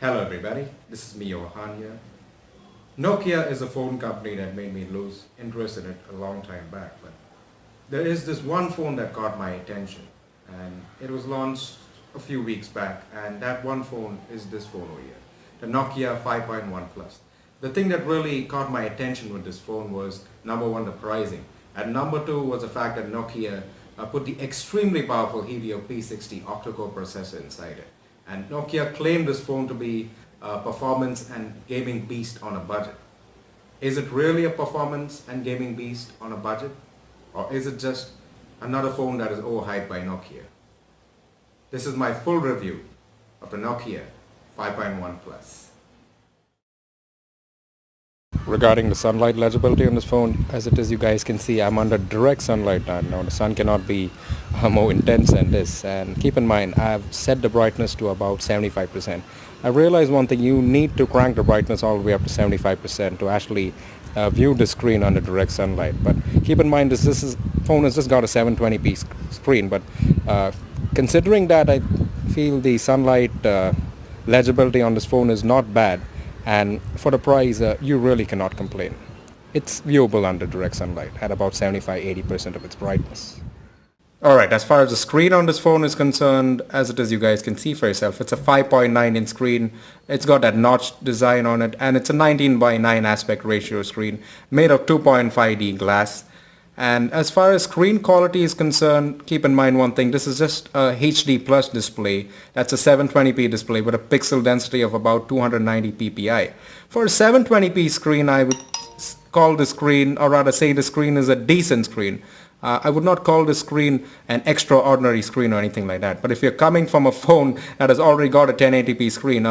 Hello everybody, this is me Johan here. Nokia is a phone company that made me lose interest in it a long time back, but there is this one phone that caught my attention, and it was launched a few weeks back, and that one phone is this phone over here, the Nokia 5.1 Plus. The thing that really caught my attention with this phone was number one, the pricing, and number two was the fact that Nokia put the extremely powerful Helio P60 octa-core processor inside it. And Nokia claimed this phone to be a performance and gaming beast on a budget. Is it really a performance and gaming beast on a budget? Or is it just another phone that is overhyped by Nokia? This is my full review of the Nokia 5.1 Plus. Regarding the sunlight legibility on this phone, as it is, you guys can see I'm under direct sunlight now. The sun cannot be more intense than this, and keep in mind I've set the brightness to about 75%. I realized one thing: you need to crank the brightness all the way up to 75% to actually view the screen under direct sunlight. But keep in mind this phone has just got a 720p screen, but considering that, I feel the sunlight legibility on this phone is not bad. And for the price, you really cannot complain. It's viewable under direct sunlight at about 75-80% of its brightness. Alright, as far as the screen on this phone is concerned, as it is, you guys can see for yourself, it's a 5.9 inch screen. It's got that notch design on it, and it's a 19:9 aspect ratio screen made of 2.5D glass. And as far as screen quality is concerned, keep in mind one thing: this is just a HD plus display. That's a 720p display with a pixel density of about 290 ppi. For a 720p screen, I would call the screen, or rather say the screen is a decent screen. I would not call the screen an extraordinary screen or anything like that. But if you're coming from a phone that has already got a 1080p screen,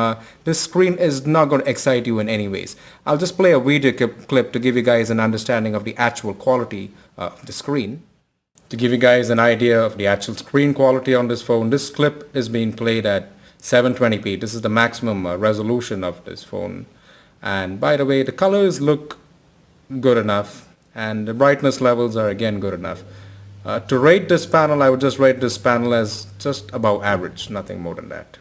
this screen is not going to excite you in any ways. I'll just play a video clip to give you guys an understanding of the actual quality of the screen. To give you guys an idea of the actual screen quality on this phone, this clip is being played at 720p. This is the maximum resolution of this phone. And by the way, the colors look good enough, and the brightness levels are again good enough. To rate this panel, I would just rate this panel as just above average, nothing more than that.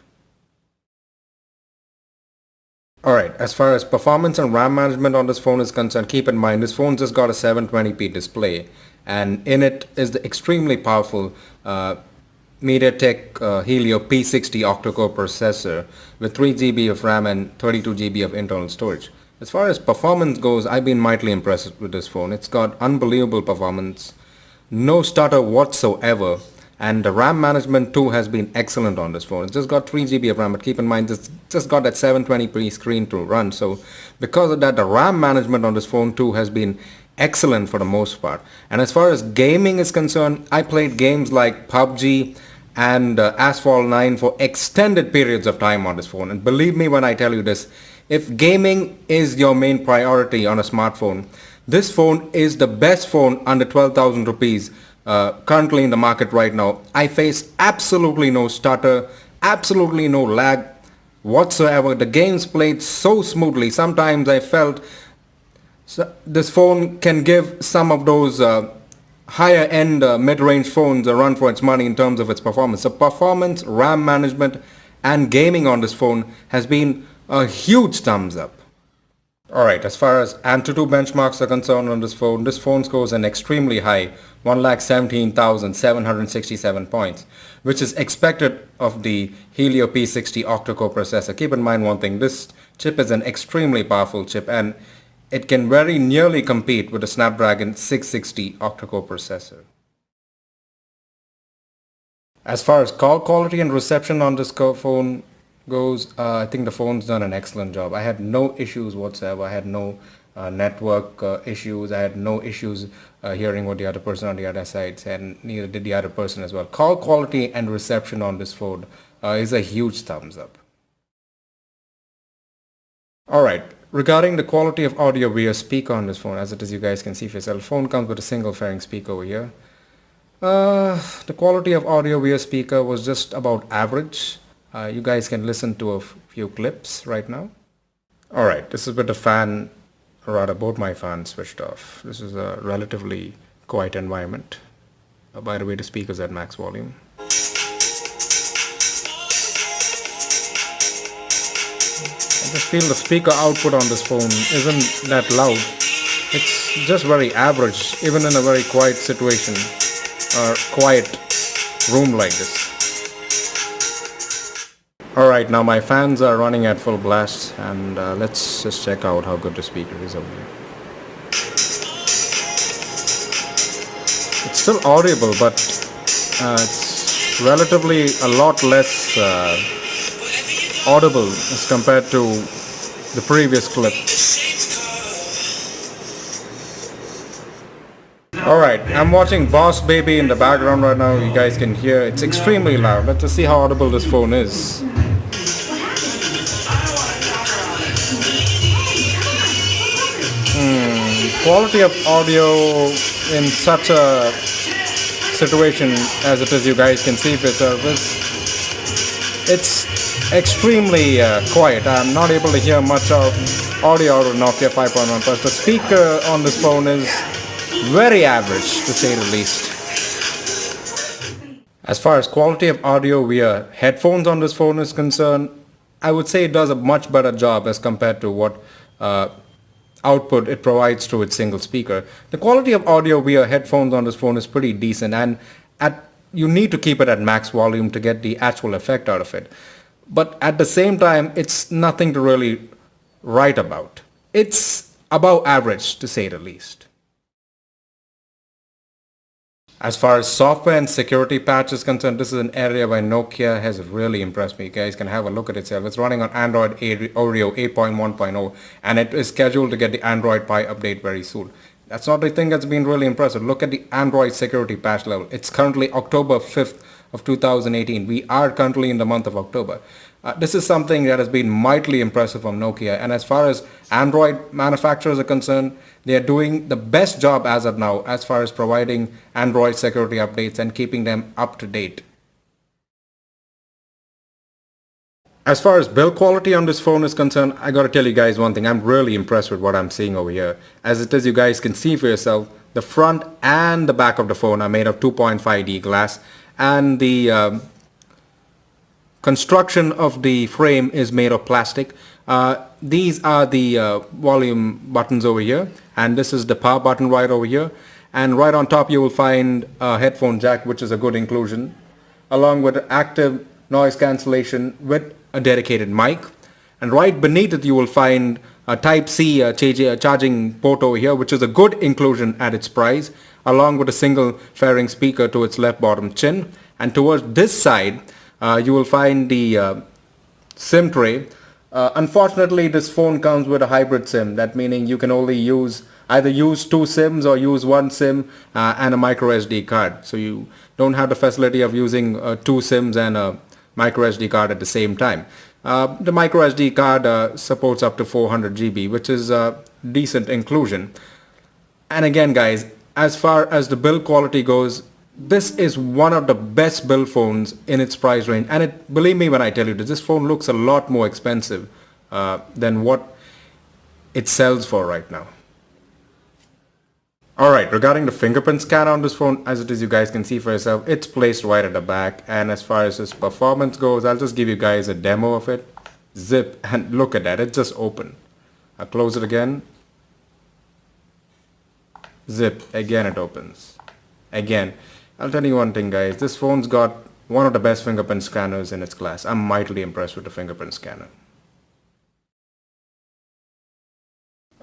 Alright, as far as performance and RAM management on this phone is concerned, keep in mind this phone just got a 720p display, and in it is the extremely powerful MediaTek Helio P60 octa-core processor with 3GB of RAM and 32GB of internal storage. As far as performance goes, I've been mightily impressed with this phone. It's got unbelievable performance, no stutter whatsoever, and the RAM management too has been excellent on this phone. It's just got 3GB of RAM, but keep in mind it's just got that 720p screen to run. So because of that, the RAM management on this phone too has been excellent for the most part. And as far as gaming is concerned, I played games like PUBG and Asphalt 9 for extended periods of time on this phone. And believe me when I tell you this, if gaming is your main priority on a smartphone, this phone is the best phone under 12,000 rupees currently in the market right now. I face absolutely no stutter, absolutely no lag whatsoever. The games played so smoothly. Sometimes I felt this phone can give some of those higher end mid-range phones a run for its money in terms of its performance. The performance, RAM management and gaming on this phone has been a huge thumbs up. Alright, as far as Antutu benchmarks are concerned on this phone scores an extremely high 1,17,767 points, which is expected of the Helio P60 octa-core processor. Keep in mind one thing: this chip is an extremely powerful chip, and it can very nearly compete with the Snapdragon 660 octa-core processor. As far as call quality and reception on this phone goes, I think the phone's done an excellent job. I had no issues whatsoever. I had no network issues. I had no issues hearing what the other person on the other side said, and neither did the other person as well. Call quality and reception on this phone is a huge thumbs up. Alright, regarding the quality of audio via speaker on this phone, as it is, you guys can see for yourself, the phone comes with a single fairing speaker over here. The quality of audio via speaker was just about average. You guys can listen to a few clips right now. Alright, this is with the fan, or rather both my fans switched off. This is a relatively quiet environment. By the way, the speaker's at max volume. I just feel the speaker output on this phone isn't that loud. It's just very average, even in a very quiet situation or quiet room like this. Alright, now my fans are running at full blast, and let's just check out how good the speaker is over here. It's still audible, but it's relatively a lot less audible as compared to the previous clip. Alright, I'm watching Boss Baby in the background right now. You guys can hear it's extremely loud. Let's just see how audible this phone is. Quality of audio in such a situation as it is, you guys can see for yourself, it's extremely quiet. I'm not able to hear much of audio out of Nokia 5.1 Plus. The speaker on this phone is very average, to say the least. As far as quality of audio via headphones on this phone is concerned, I would say it does a much better job as compared to what output it provides through its single speaker. The quality of audio via headphones on this phone is pretty decent, and you need to keep it at max volume to get the actual effect out of it. But at the same time, it's nothing to really write about. It's above average, to say the least. As far as software and security patch is concerned, this is an area where Nokia has really impressed me. You guys can have a look at itself. It's running on Android Oreo 8.1.0, and it is scheduled to get the Android Pie update very soon. That's not the thing that's been really impressive. Look at the Android security patch level. It's currently October 5th of 2018. We are currently in the month of October. This is something that has been mightily impressive from Nokia, and as far as Android manufacturers are concerned, they are doing the best job as of now as far as providing Android security updates and keeping them up to date. As far as build quality on this phone is concerned, I gotta tell you guys one thing. I'm really impressed with what I'm seeing over here. As it is, you guys can see for yourself, the front and the back of the phone are made of 2.5D glass, and the construction of the frame is made of plastic. These are the volume buttons over here, and this is the power button right over here, and right on top you will find a headphone jack, which is a good inclusion, along with active noise cancellation with a dedicated mic, and right beneath it you will find a Type-C charging port over here, which is a good inclusion at its price, along with a single fairing speaker to its left bottom chin. And towards this side you will find the SIM tray. Unfortunately, this phone comes with a hybrid SIM. That meaning you can only either use two SIMs or use one SIM and a micro SD card. So you don't have the facility of using two SIMs and a micro SD card at the same time. The micro SD card supports up to 400 GB, which is a decent inclusion. And again, guys, as far as the build quality goes, this is one of the best build phones in its price range, and believe me when I tell you this phone looks a lot more expensive than what it sells for right now. Alright, regarding the fingerprint scanner on this phone, as it is, you guys can see for yourself, it's placed right at the back, and as far as its performance goes, I'll just give you guys a demo of it. Zip, and look at that, it's just open. I'll close it again. Zip, again it opens. Again. I'll tell you one thing, guys, this phone's got one of the best fingerprint scanners in its class. I'm mightily impressed with the fingerprint scanner.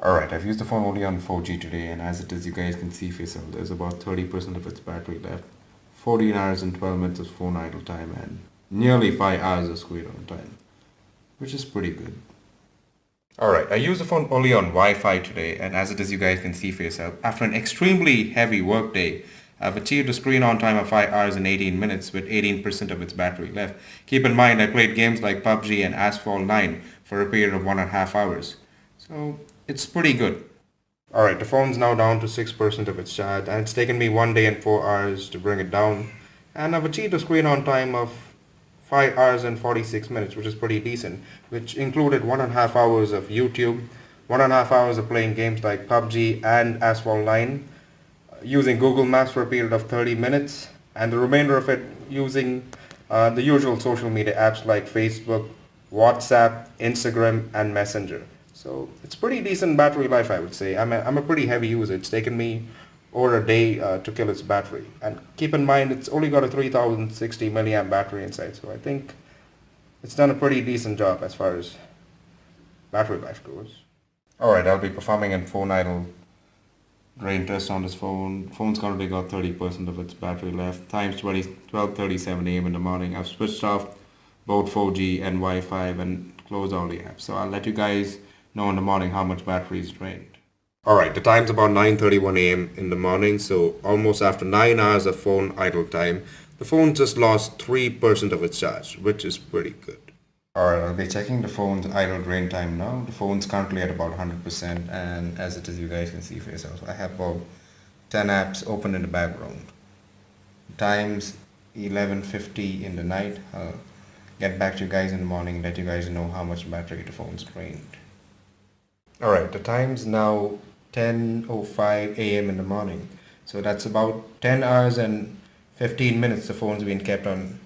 Alright, I've used the phone only on 4G today, and as it is, you guys can see for yourself, there's about 30% of its battery left. 14 hours and 12 minutes of phone idle time, and nearly 5 hours of screen on time, which is pretty good. Alright, I used the phone only on Wi-Fi today, and as it is, you guys can see for yourself, after an extremely heavy work day, I've achieved a screen on time of 5 hours and 18 minutes with 18% of its battery left. Keep in mind, I played games like PUBG and Asphalt 9 for a period of 1.5 hours. So it's pretty good. Alright, the phone's now down to 6% of its charge, and it's taken me 1 day and 4 hours to bring it down. And I've achieved a screen on time of 5 hours and 46 minutes, which is pretty decent, which included 1.5 hours of YouTube, 1.5 hours of playing games like PUBG and Asphalt 9, using Google Maps for a period of 30 minutes, and the remainder of it using the usual social media apps like Facebook, WhatsApp, Instagram, and Messenger. So it's pretty decent battery life, I would say. I'm a pretty heavy user. It's taken me over a day to kill its battery. And keep in mind, it's only got a 3060 milliamp battery inside. So I think it's done a pretty decent job as far as battery life goes. Alright, I'll be performing a phone idle drain test on this phone. Phone's currently got 30% of its battery left. Time's 12:37 a.m. in the morning. I've switched off both 4G and Wi-Fi and closed all the apps. So I'll let you guys know in the morning how much battery is drained. Alright, the time's about 9:31 a.m. in the morning, so almost after 9 hours of phone idle time, the phone just lost 3% of its charge, which is pretty good. Alright, I'll be checking the phone's idle drain time now. The phone's currently at about 100%, and as it is, you guys can see for yourselves, I have about 10 apps open in the background. Time's 11:50 in the night. I'll get back to you guys in the morning, let you guys know how much battery the phone's drained. Alright, the time's now 10:05 a.m. in the morning. So that's about 10 hours and 15 minutes the phone's been kept on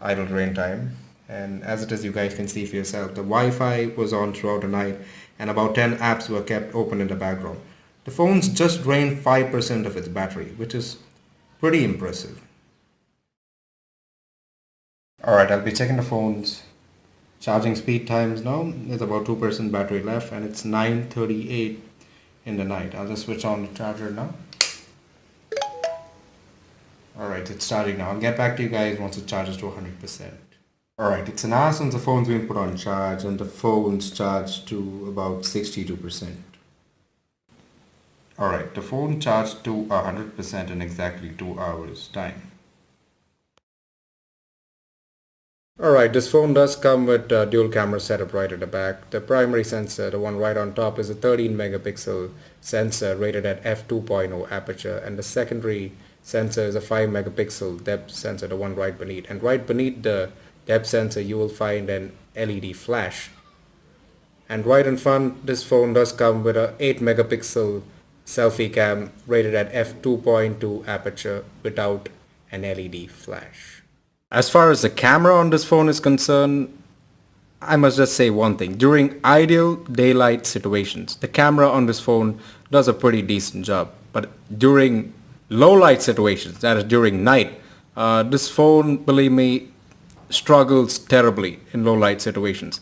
idle drain time. And as it is, you guys can see for yourself, the Wi-Fi was on throughout the night and about 10 apps were kept open in the background. The phone's just drained 5% of its battery, which is pretty impressive. Alright, I'll be checking the phone's charging speed times now. There's about 2% battery left and it's 9:38 in the night. I'll just switch on the charger now. Alright, it's charging now. I'll get back to you guys once it charges to 100%. Alright, it's an hour since the phone's been put on charge and the phone's charged to about 62%. Alright, the phone charged to 100% in exactly 2 hours time. Alright, this phone does come with a dual camera setup right at the back. The primary sensor, the one right on top, is a 13 megapixel sensor rated at f2.0 aperture, and the secondary sensor is a 5 megapixel depth sensor, the one right beneath. And right beneath the depth sensor you will find an LED flash. And right in front, this phone does come with a 8 megapixel selfie cam rated at f2.2 aperture without an LED flash. As far as the camera on this phone is concerned, I must just say one thing. During ideal daylight situations, the camera on this phone does a pretty decent job. But during low light situations, that is during night, this phone, believe me, struggles terribly in low light situations.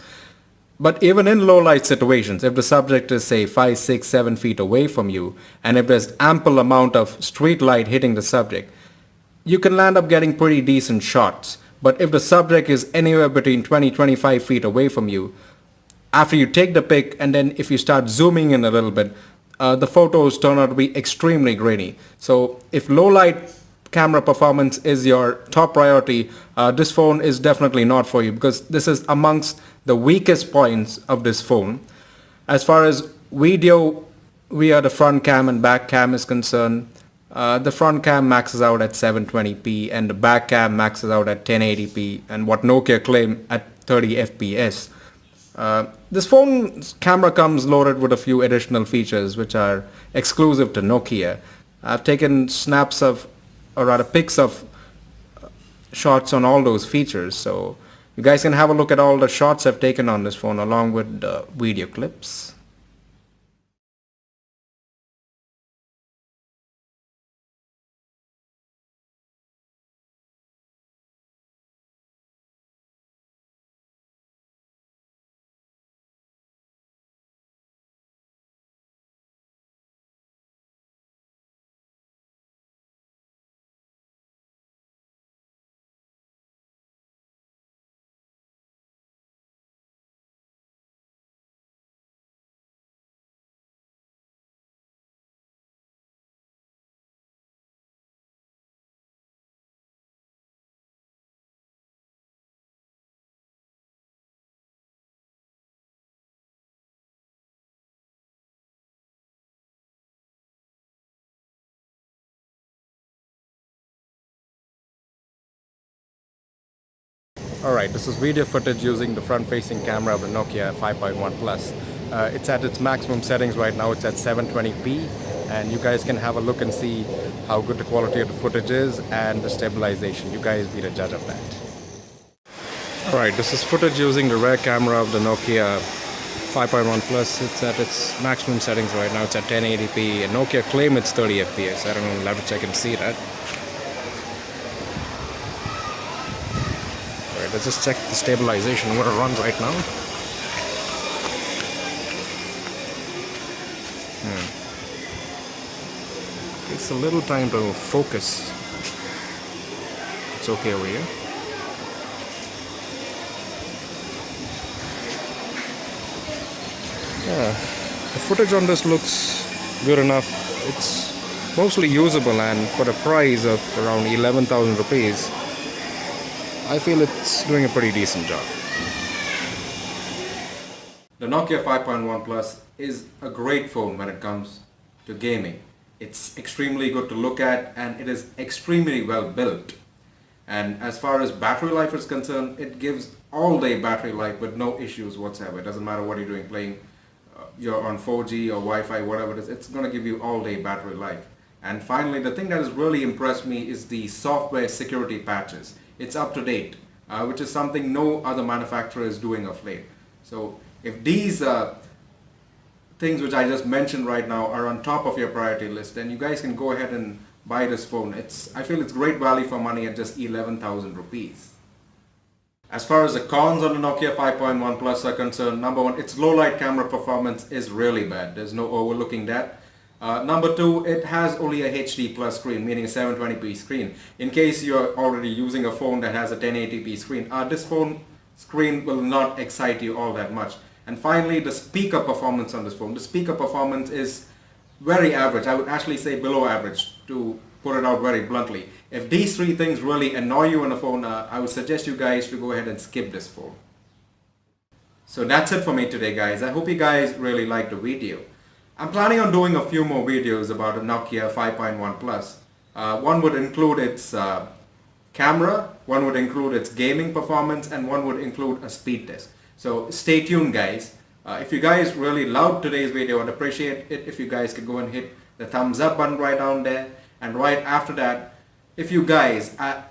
But even in low light situations, if the subject is say 5, 6, 7 feet away from you, and if there's ample amount of street light hitting the subject, you can land up getting pretty decent shots. But if the subject is anywhere between 20-25 feet away from you, after you take the pic and then if you start zooming in a little bit, the photos turn out to be extremely grainy. So if low light camera performance is your top priority, this phone is definitely not for you, because this is amongst the weakest points of this phone. As far as video via the front cam and back cam is concerned, the front cam maxes out at 720p and the back cam maxes out at 1080p and what Nokia claim at 30 fps. This phone's camera comes loaded with a few additional features which are exclusive to Nokia. I've taken snaps of, or rather pics of shots on all those features, so you guys can have a look at all the shots I've taken on this phone along with the video clips. Alright, this is video footage using the front-facing camera of the Nokia 5.1 Plus. It's at its maximum settings right now. It's at 720p, and you guys can have a look and see how good the quality of the footage is and the stabilization. You guys be the judge of that. Alright, this is footage using the rear camera of the Nokia 5.1 Plus. It's at its maximum settings right now. It's at 1080p, and Nokia claim it's 30 FPS. I don't know, we'll have to check and see that. Alright, let's just check the stabilization. I'm going to run right now. Takes a little time to focus. It's okay over here. Yeah, the footage on this looks good enough. It's mostly usable, and for the price of around 11,000 rupees, I feel it's doing a pretty decent job. The Nokia 5.1 Plus is a great phone when it comes to gaming. It's extremely good to look at, and it is extremely well built. And as far as battery life is concerned, it gives all day battery life with no issues whatsoever. It doesn't matter what you're doing, playing, you're on 4G or Wi-Fi, whatever it is, it's going to give you all day battery life. And finally, the thing that has really impressed me is the software security patches. It's up to date, which is something no other manufacturer is doing of late. So if these things which I just mentioned right now are on top of your priority list, then you guys can go ahead and buy this phone. I feel it's great value for money at just 11,000 rupees. As far as the cons on the Nokia 5.1 Plus are concerned, number one, its low light camera performance is really bad. There's no overlooking that. Number two, it has only a HD plus screen, meaning a 720p screen. In case you're already using a phone that has a 1080p screen, this phone screen will not excite you all that much. And finally, the speaker performance on this phone. The speaker performance is very average. I would actually say below average, to put it out very bluntly. If these three things really annoy you on a phone, I would suggest you guys to go ahead and skip this phone. So that's it for me today, guys. I hope you guys really liked the video. I'm planning on doing a few more videos about the Nokia 5.1 Plus. One would include its camera, one would include its gaming performance, and one would include a speed test. So stay tuned, guys. If you guys really loved today's video, I'd appreciate it if you guys could go and hit the thumbs up button right down there. And right after that, if you guys are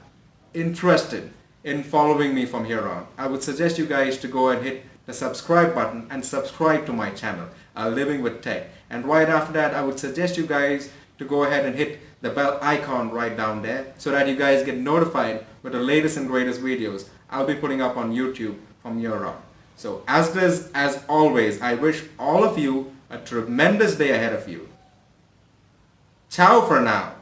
interested in following me from here on, I would suggest you guys to go and hit the subscribe button and subscribe to my channel, Living with Tech. And right after that, I would suggest you guys to go ahead and hit the bell icon right down there so that you guys get notified with the latest and greatest videos I'll be putting up on YouTube from here on. So as always, I wish all of you a tremendous day ahead of you. Ciao for now.